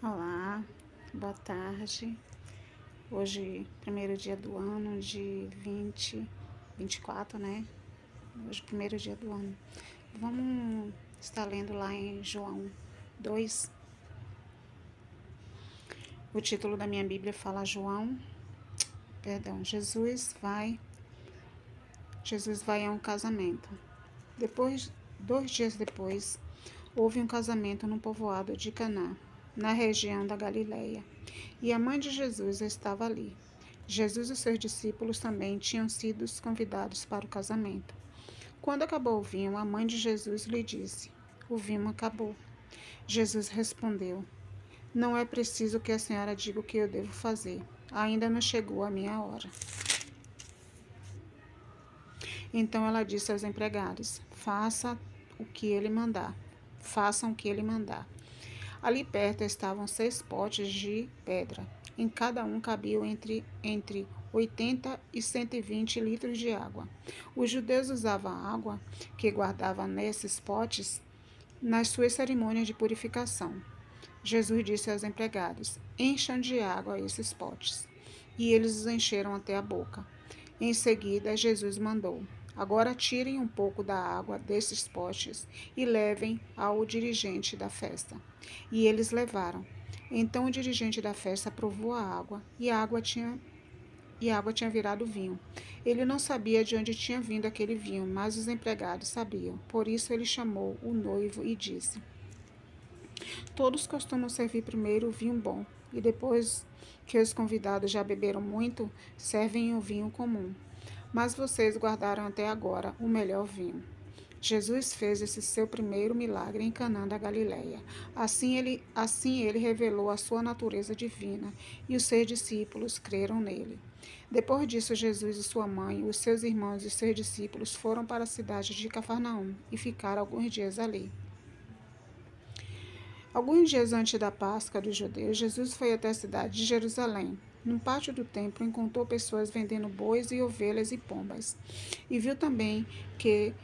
Olá, boa tarde. Hoje, primeiro dia do ano de 2024, né? Hoje, primeiro dia do ano. Vamos estar lendo lá em João 2. O título da minha Bíblia fala Jesus vai a um casamento. Depois, 2 dias depois, houve um casamento no povoado de Caná, na região da Galileia, e a mãe de Jesus estava ali. Jesus e seus discípulos também tinham sido convidados para o casamento. Quando acabou o vinho, a mãe de Jesus lhe disse: O vinho acabou. Jesus respondeu: Não é preciso que a senhora diga o que eu devo fazer. Ainda não chegou a minha hora. Então ela disse aos empregados: Façam o que ele mandar. Façam o que ele mandar. Ali perto estavam 6 potes de pedra. Em cada um cabiam entre 80 e 120 litros de água. Os judeus usavam a água que guardavam nesses potes nas suas cerimônias de purificação. Jesus disse aos empregados: Encham de água esses potes. E eles os encheram até a boca. Em seguida, Jesus mandou: Agora tirem um pouco da água desses potes e levem ao dirigente da festa. E eles levaram. Então o dirigente da festa provou a água, e a água tinha virado vinho. Ele não sabia de onde tinha vindo aquele vinho, mas os empregados sabiam. Por isso ele chamou o noivo e disse: Todos costumam servir primeiro o vinho bom, e depois que os convidados já beberam muito, servem o vinho comum. Mas vocês guardaram até agora o melhor vinho. Jesus fez esse seu primeiro milagre em Caná da Galileia. Assim ele revelou a sua natureza divina, e os seus discípulos creram nele. Depois disso, Jesus e sua mãe, os seus irmãos e seus discípulos foram para a cidade de Cafarnaum e ficaram alguns dias ali. Alguns dias antes da Páscoa dos judeus, Jesus foi até a cidade de Jerusalém. No pátio do templo, encontrou pessoas vendendo bois e ovelhas e pombas. E viu também que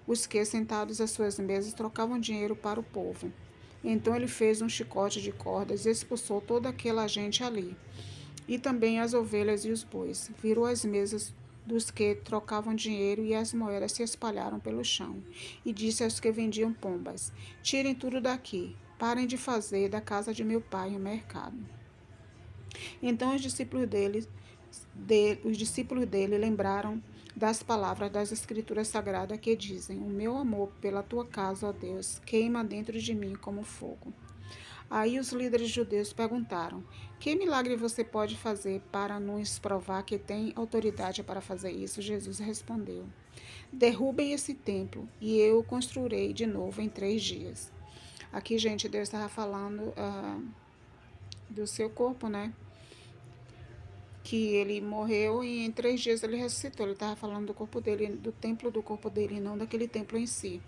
os que, sentados às suas mesas, trocavam dinheiro para o povo. Então ele fez um chicote de cordas e expulsou toda aquela gente ali, e também as ovelhas e os bois. Virou as mesas dos que trocavam dinheiro e as moedas se espalharam pelo chão. E disse aos que vendiam pombas: Tirem tudo daqui, parem de fazer da casa de meu pai um mercado. Então os discípulos dele lembraram das palavras das Escrituras Sagradas que dizem: O meu amor pela tua casa, ó Deus, queima dentro de mim como fogo. Aí os líderes judeus perguntaram: Que milagre você pode fazer para nos provar que tem autoridade para fazer isso? Jesus respondeu: Derrubem esse templo e eu o construirei de novo em 3 dias. Aqui, gente, Deus estava falando do seu corpo, né? Que ele morreu e em 3 dias ele ressuscitou. Ele estava falando do corpo dele, do templo do corpo dele, não daquele templo em si.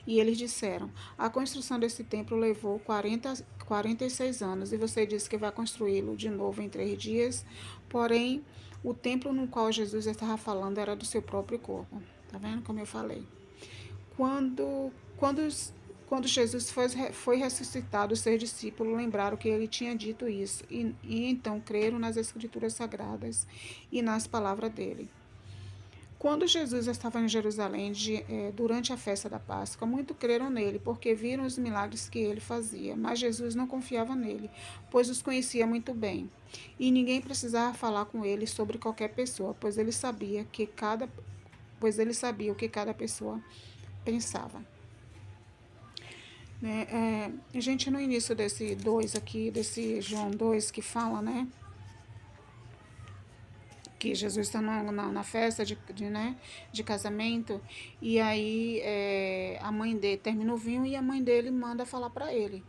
E eles disseram: A construção desse templo levou 46 anos e você disse que vai construí-lo de novo em 3 dias. Porém, o templo no qual Jesus estava falando era do seu próprio corpo. Tá vendo como eu falei? Quando, quando, quando Jesus foi ressuscitado, os seus discípulos lembraram que ele tinha dito isso e então creram nas Escrituras Sagradas e nas palavras dele. Quando Jesus estava em Jerusalém durante a festa da Páscoa, muitos creram nele, porque viram os milagres que ele fazia. Mas Jesus não confiava nele, pois os conhecia muito bem. E ninguém precisava falar com ele sobre qualquer pessoa, pois ele sabia o que cada pessoa pensava. Gente, no início desse 2 aqui, desse João 2 que fala, né? Que Jesus está na festa de casamento, e aí a mãe dele termina o vinho e a mãe dele manda falar para ele.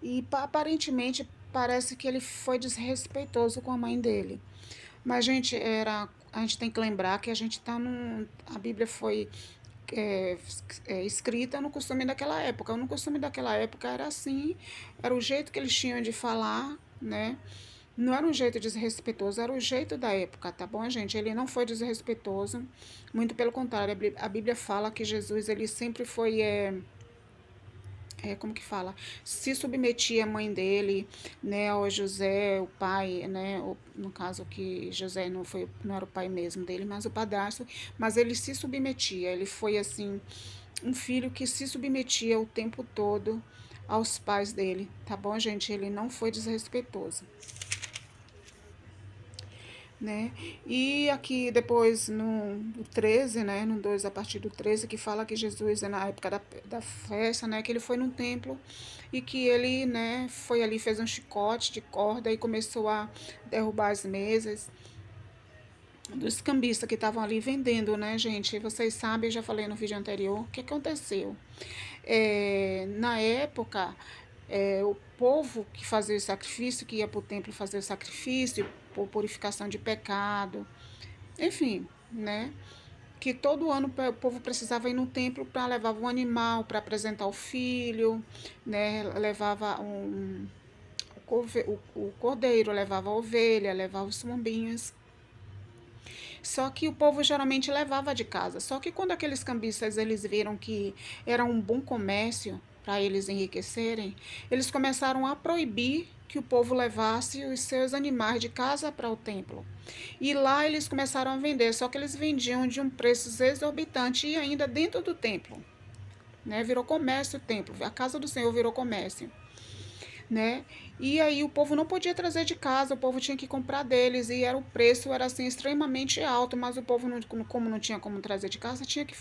E aparentemente parece que ele foi desrespeitoso com a mãe dele. Mas, gente, a gente tem que lembrar que a gente está num. A Bíblia foi escrita no costume daquela época. No costume daquela época era assim, era o jeito que eles tinham de falar, né? Não era um jeito desrespeitoso, era o jeito da época, tá bom, gente? Ele não foi desrespeitoso, muito pelo contrário, a Bíblia fala que Jesus, ele sempre foi como que fala? Se submetia a mãe dele, né, ao José, o pai, né, no caso que José não era o pai mesmo dele, mas o padrasto, mas ele se submetia, ele foi assim, um filho que se submetia o tempo todo aos pais dele, tá bom, gente? Ele não foi desrespeitoso, né? E aqui depois no 13, né, no 2 a partir do 13, que fala que Jesus, na época da festa, né, que ele foi num templo e que ele, né, foi ali, fez um chicote de corda e começou a derrubar as mesas dos cambistas que estavam ali vendendo, né, gente? Vocês sabem, eu já falei no vídeo anterior, o que aconteceu. Na época, o povo que fazia o sacrifício, que ia para o templo fazer o sacrifício, por purificação de pecado, enfim, né? Que todo ano o povo precisava ir no templo para levar um animal para apresentar o filho, né? Levava o cordeiro, levava a ovelha, levava os pombinhos. Só que o povo geralmente levava de casa. Só que quando aqueles cambistas eles viram que era um bom comércio para eles enriquecerem, eles começaram a proibir que o povo levasse os seus animais de casa para o templo. E lá eles começaram a vender, só que eles vendiam de um preço exorbitante e ainda dentro do templo, né? Virou comércio o templo, a casa do Senhor virou comércio, né? E aí o povo não podia trazer de casa, o povo tinha que comprar deles e o preço era assim extremamente alto, mas o povo não, como não tinha como trazer de casa, tinha que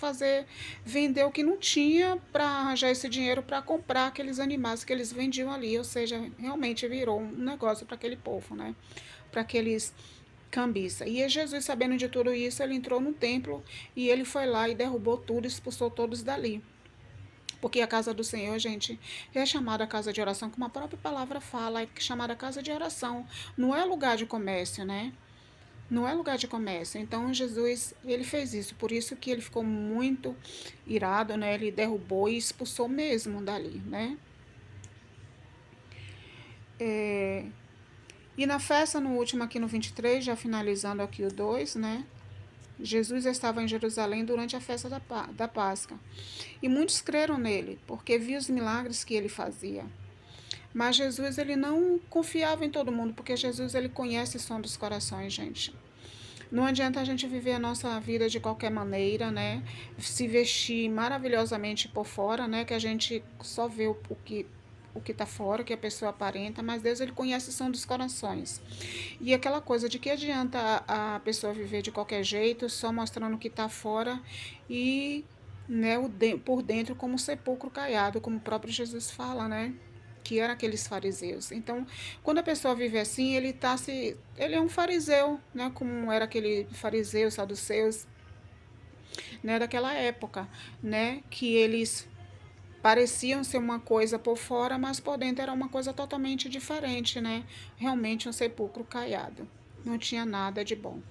vender o que não tinha para arranjar esse dinheiro para comprar aqueles animais que eles vendiam ali, ou seja, realmente virou um negócio para aquele povo, né? Para aqueles cambistas. E Jesus, sabendo de tudo isso, ele entrou no templo e ele foi lá e derrubou tudo, expulsou todos dali. Porque a casa do Senhor, gente, é chamada casa de oração, como a própria palavra fala, é chamada casa de oração. Não é lugar de comércio, né? Não é lugar de comércio. Então Jesus, ele fez isso. Por isso que ele ficou muito irado, né? Ele derrubou e expulsou mesmo dali, né? É, e na festa, no último aqui no 23, já finalizando aqui o 2, né? Jesus estava em Jerusalém durante a festa da Páscoa. E muitos creram nele, porque viam os milagres que ele fazia. Mas Jesus, ele não confiava em todo mundo, porque Jesus, ele conhece o som dos corações, gente. Não adianta a gente viver a nossa vida de qualquer maneira, né? Se vestir maravilhosamente por fora, né? Que a gente só vê o que tá fora, o que a pessoa aparenta, mas Deus, ele conhece o som dos corações. E aquela coisa de que adianta a pessoa viver de qualquer jeito, só mostrando o que tá fora e, né, por dentro como um sepulcro caiado, como o próprio Jesus fala, né? Que eram aqueles fariseus. Então, quando a pessoa vive assim, ele é um fariseu, né? Como era aquele fariseu, saduceus, né? Daquela época, né? Que eles pareciam ser uma coisa por fora, mas por dentro era uma coisa totalmente diferente, né? Realmente um sepulcro caiado. Não tinha nada de bom,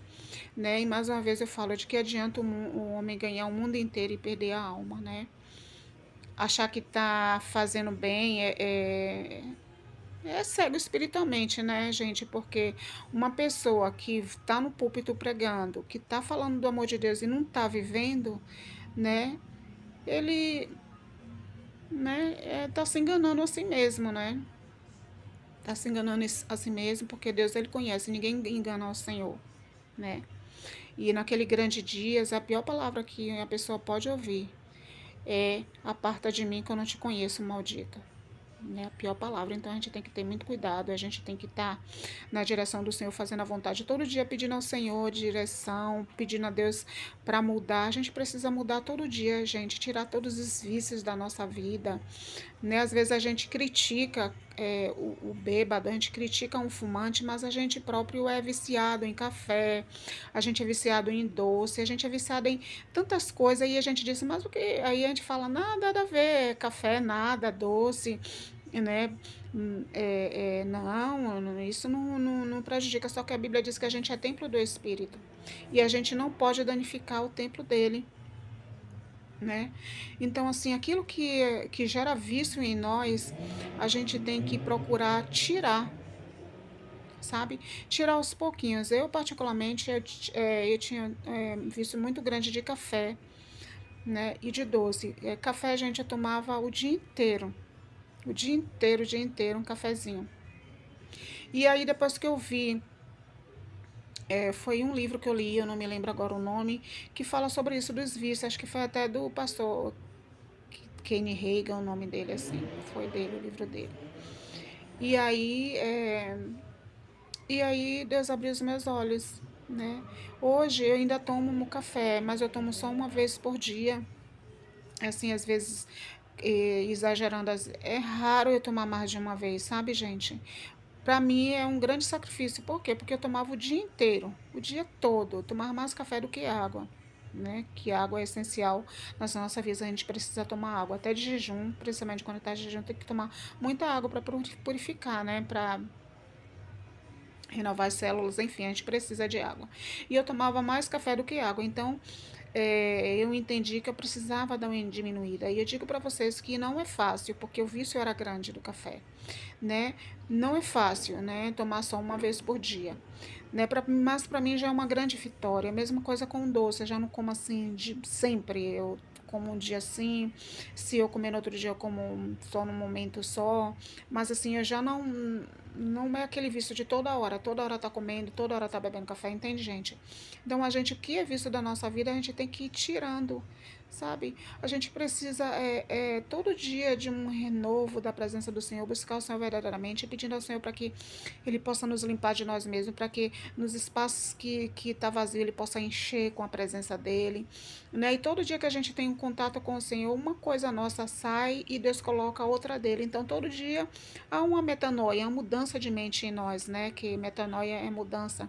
né? E mais uma vez eu falo de que adianta o homem ganhar o mundo inteiro e perder a alma, né? Achar que tá fazendo bem é cego espiritualmente, né, gente? Porque uma pessoa que está no púlpito pregando, que está falando do amor de Deus e não está vivendo, né? Ele, né, tá se enganando a si mesmo, né? Tá se enganando a si mesmo, porque Deus, ele conhece, ninguém engana o Senhor, né? E naquele grande dia, a pior palavra que a pessoa pode ouvir é: aparta de mim que eu não te conheço, maldita. Né, a pior palavra. Então a gente tem que ter muito cuidado, a gente tem que estar na direção do Senhor, fazendo a vontade todo dia, pedindo ao Senhor direção, pedindo a Deus para mudar. A gente precisa mudar todo dia, gente, tirar todos os vícios da nossa vida, né? Às vezes a gente critica o bêbado, a gente critica um fumante, mas a gente próprio é viciado em café, a gente é viciado em doce, a gente é viciado em tantas coisas, e a gente diz, mas o que? Aí a gente fala, nada a ver, café, nada, doce, né? Não, isso não prejudica, só que a Bíblia diz que a gente é templo do Espírito, e a gente não pode danificar o templo dele, né? Então, assim, aquilo que gera vício em nós, a gente tem que procurar tirar, sabe? Tirar aos pouquinhos. Eu, particularmente, eu tinha vício muito grande de café, né? E de doce. Café, gente, eu tomava o dia inteiro. o dia inteiro, um cafezinho. E aí, depois que eu vi, foi um livro que eu li, eu não me lembro agora o nome, que fala sobre isso dos vícios, acho que foi até do pastor Kenny Reagan, o nome dele, assim, foi dele, o livro dele. E aí, Deus abriu os meus olhos, né? Hoje eu ainda tomo café, mas eu tomo só uma vez por dia. Assim, às vezes, exagerando, é raro eu tomar mais de uma vez, sabe, gente? Para mim é um grande sacrifício. Por quê? Porque eu tomava o dia inteiro, o dia todo. Eu tomava mais café do que água, né? Que água é essencial nas nossas vidas. A gente precisa tomar água, até de jejum, principalmente quando está de jejum, tem que tomar muita água para purificar, né? Para renovar as células, enfim, a gente precisa de água. E eu tomava mais café do que água, então eu entendi que eu precisava dar uma diminuída. E eu digo para vocês que não é fácil, porque o vício era grande do café, né? Não é fácil, né? Tomar só uma vez por dia, né? Mas para mim já é uma grande vitória. A mesma coisa com doce, eu já não como assim de sempre. Eu como um dia assim, se eu comer no outro dia eu como só num momento só, mas assim eu já não é aquele vício de toda hora tá comendo, toda hora tá bebendo café, entende, gente? Então a gente, o que é vício da nossa vida, a gente tem que ir tirando, sabe? A gente precisa todo dia de um renovo da presença do Senhor, buscar o Senhor verdadeiramente, pedindo ao Senhor para que Ele possa nos limpar de nós mesmos, para que nos espaços que está vazio Ele possa encher com a presença dEle, né? E todo dia que a gente tem um contato com o Senhor, uma coisa nossa sai e Deus coloca outra dele. Então todo dia há uma metanoia, uma mudança de mente em nós, né? Que metanoia é mudança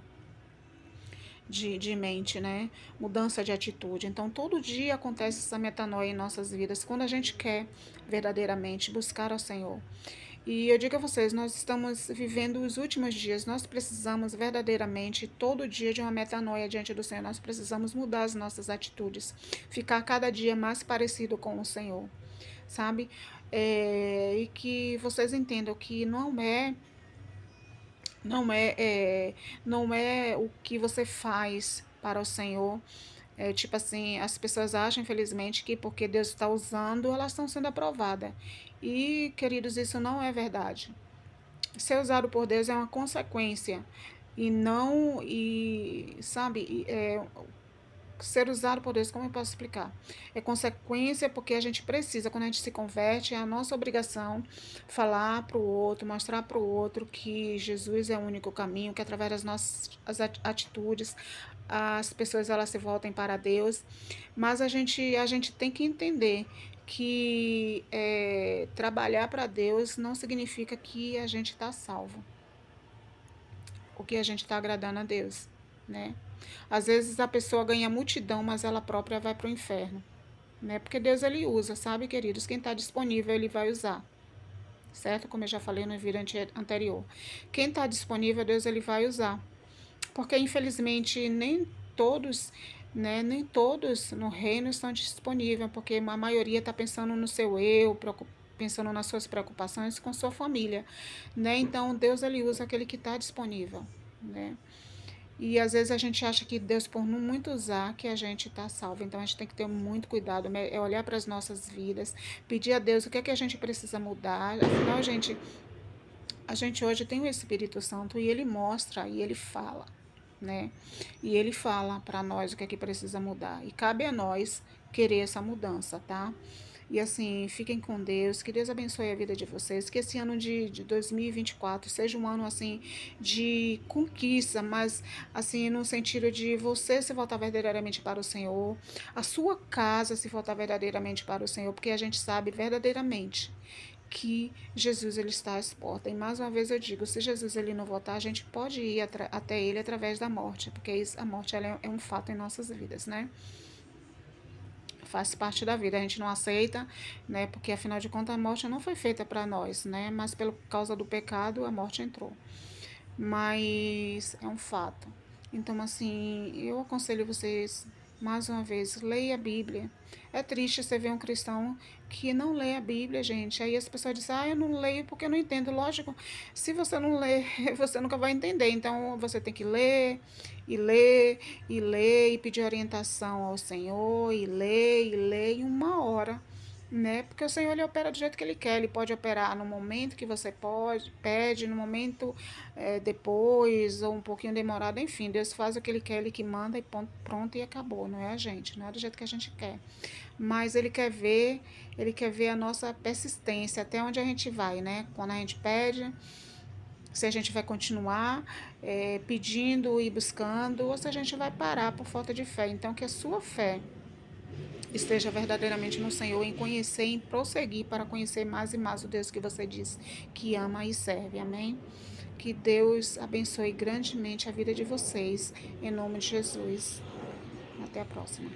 de mente, né? Mudança de atitude. Então, todo dia acontece essa metanoia em nossas vidas, quando a gente quer verdadeiramente buscar ao Senhor. E eu digo a vocês, nós estamos vivendo os últimos dias, nós precisamos verdadeiramente, todo dia, de uma metanoia diante do Senhor. Nós precisamos mudar as nossas atitudes, ficar cada dia mais parecido com o Senhor, sabe? E que vocês entendam que não é, não é o que você faz para o Senhor. Tipo assim, as pessoas acham, infelizmente, que porque Deus está usando, elas estão sendo aprovadas. E, queridos, isso não é verdade. Ser usado por Deus é uma consequência. E não, e sabe, ser usado por Deus, como eu posso explicar? É consequência porque a gente precisa, quando a gente se converte, é a nossa obrigação falar para o outro, mostrar para o outro que Jesus é o único caminho, que através das nossas atitudes as pessoas elas se voltem para Deus. Mas a gente tem que entender que trabalhar para Deus não significa que a gente está salvo, o que a gente está agradando a Deus, né? Às vezes a pessoa ganha multidão, mas ela própria vai para o inferno, né? Porque Deus ele usa, sabe, queridos? Quem está disponível ele vai usar, certo? Como eu já falei no vídeo anterior. Quem está disponível, Deus ele vai usar, porque infelizmente nem todos, né? Nem todos no reino estão disponíveis, porque a maioria está pensando no seu eu, pensando nas suas preocupações com sua família, né? Então Deus ele usa aquele que está disponível, né? E às vezes a gente acha que Deus, por não muito usar, que a gente está salvo. Então a gente tem que ter muito cuidado, é olhar para as nossas vidas, pedir a Deus o que é que a gente precisa mudar. Afinal, a gente hoje tem o Espírito Santo e ele mostra e ele fala, né? E ele fala para nós o que é que precisa mudar. E cabe a nós querer essa mudança, tá? E assim, fiquem com Deus, que Deus abençoe a vida de vocês, que esse ano de 2024 seja um ano assim de conquista, mas assim no sentido de você se voltar verdadeiramente para o Senhor, a sua casa se voltar verdadeiramente para o Senhor, porque a gente sabe verdadeiramente que Jesus ele está às portas. E mais uma vez eu digo, se Jesus ele não voltar, a gente pode ir até ele através da morte, porque a morte ela é um fato em nossas vidas, né? Faz parte da vida, a gente não aceita, né? Porque afinal de contas a morte não foi feita para nós, né? Mas pela causa do pecado a morte entrou. Mas é um fato. Então, assim, eu aconselho vocês, mais uma vez, leia a Bíblia. É triste você ver um cristão que não lê a Bíblia, gente. Aí as pessoas dizem, eu não leio porque eu não entendo. Lógico, se você não lê, você nunca vai entender. Então, você tem que ler, e ler, e ler, e pedir orientação ao Senhor, e ler, e ler, e uma hora né? Porque o Senhor, ele opera do jeito que ele quer. Ele pode operar no momento que você pede, no momento depois, ou um pouquinho demorado, enfim. Deus faz o que ele quer, ele que manda e pronto e acabou. Não é a gente, não é do jeito que a gente quer. Mas ele quer ver a nossa persistência, até onde a gente vai, né? Quando a gente pede, se a gente vai continuar pedindo e buscando, ou se a gente vai parar por falta de fé. Então, que a sua fé esteja verdadeiramente no Senhor, em conhecer, em prosseguir para conhecer mais e mais o Deus que você diz que ama e serve. Amém? Que Deus abençoe grandemente a vida de vocês, em nome de Jesus. Até a próxima.